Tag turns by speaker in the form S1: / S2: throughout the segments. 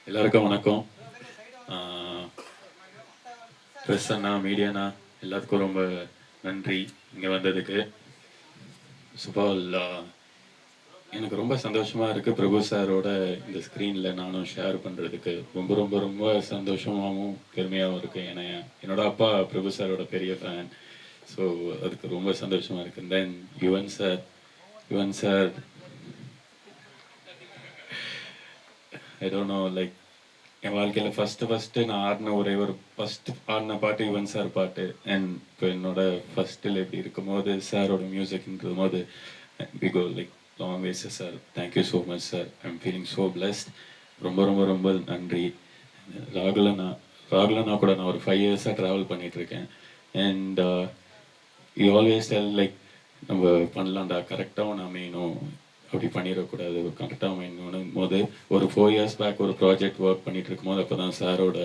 S1: எல்லாருக்கும் வணக்கம். ப்ரெஸ் அண்ணா, மீடியாண்ணா எல்லாத்துக்கும் ரொம்ப நன்றி இங்கே வந்ததுக்கு. சுபால் எனக்கு ரொம்ப சந்தோஷமாக இருக்குது பிரபு சாரோட இந்த ஸ்க்ரீனில் நானும் ஷேர் பண்ணுறதுக்கு. ரொம்ப ரொம்ப ரொம்ப சந்தோஷமாகவும் பெருமையாகவும் இருக்குது. ஏன்னா என்னோட அப்பா பிரபு சாரோட பெரிய ஃபேன். ஸோ அதுக்கு ரொம்ப சந்தோஷமாக இருக்குது. Then Yuvan sir I don't know, like என் வாழ்க்கையில் ஃபஸ்ட்டு நான் ஆடின ஒரே ஒரு ஆடின பாட்டு யுவன் சார் பாட்டு. அண்ட் இப்போ என்னோட ஃபஸ்ட்டில் இப்படி இருக்கும்போது சாரோட மியூசிக்ன்றது போது we go like long ways. Sir thank you so much sir. I'm feeling so blessed. ரொம்ப ரொம்ப ரொம்ப நன்றி. ராகுலண்ணா ராகுலண்ணா கூட நான் ஒரு 5 இயர்ஸாக ட்ராவல் பண்ணிகிட்ருக்கேன். And you always tell like நம்ம பண்ணலாம்டா, கரெக்டாகவும் நான் அமையணும், அப்படி பண்ணிடக்கூடாது, கரெக்டாக அமையணும்னு போது ஒரு 4 இயர்ஸ் பேக் ஒரு ப்ராஜெக்ட் ஒர்க் பண்ணிட்டு இருக்கும்போது அப்போ தான் சாரோட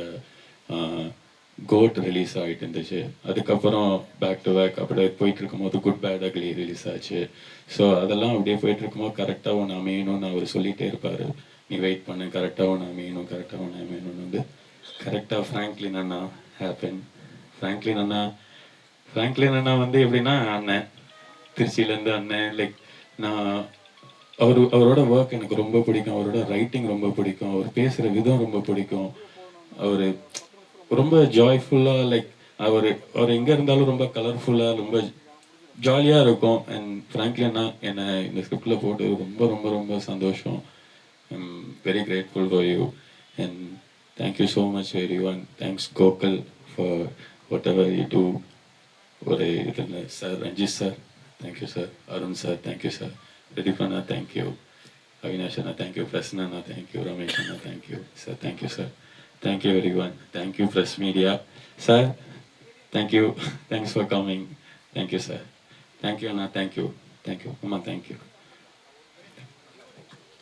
S1: கோட் ரிலீஸ் ஆகிட்டு இருந்துச்சு. அதுக்கப்புறம் பேக் டு பேக் அப்படியே போயிட்டு இருக்கும்போது குட் பேட் அக்லி ரிலீஸ் ஆச்சு. ஸோ அதெல்லாம் அப்படியே போயிட்டு இருக்கும்போது கரெக்டாக ஒன்று அமையணும்னு அவர் சொல்லிகிட்டே இருப்பார். நீ வெயிட் பண்ணு, கரெக்டாக ஒன்று அமையணும், கரெக்டாக ஒன்று அமையணும்னு வந்து கரெக்டாக ஃப்ராங்க்லின் அண்ணா ஹேப்பன். ஃப்ராங்க்லின் அண்ணா வந்து எப்படின்னா அண்ணன், திருச்சியிலேருந்து அண்ணன். லைக் நான் அவரோட ஒர்க் எனக்கு ரொம்ப பிடிக்கும். அவரோட ரைட்டிங் ரொம்ப பிடிக்கும். அவர் பேசுகிற விதம் ரொம்ப பிடிக்கும். அவர் ரொம்ப ஜாய்ஃபுல்லாக, லைக் அவர் அவர் எங்கே இருந்தாலும் ரொம்ப கலர்ஃபுல்லாக, ரொம்ப ஜாலியாக இருக்கும். அண்ட் ஃப்ராங்க்லின்னா என்னை இந்த ஸ்கிரிப்டில் போட்டு ரொம்ப ரொம்ப ரொம்ப சந்தோஷம். I'm very grateful for you. And thank you so much everyone. Thanks Gokul for whatever you do. ஒரு இதில் sir, Ranjith sir thank you sir. Arun sir thank you sir. Pradeep அண்ணா தேங்க்யூ. அவினாஷ் அண்ணா தேங்க்யூ. பிரசன்னா அண்ணா தேங்க்யூ. ரமேஷ் அண்ணா thank you sir. Thank you sir. Thank you everyone. Thank you press media sir. Thank you. Thanks for coming. Thank you sir. Thank you அண்ணா. Thank you. Thank you அம்மா. Thank you.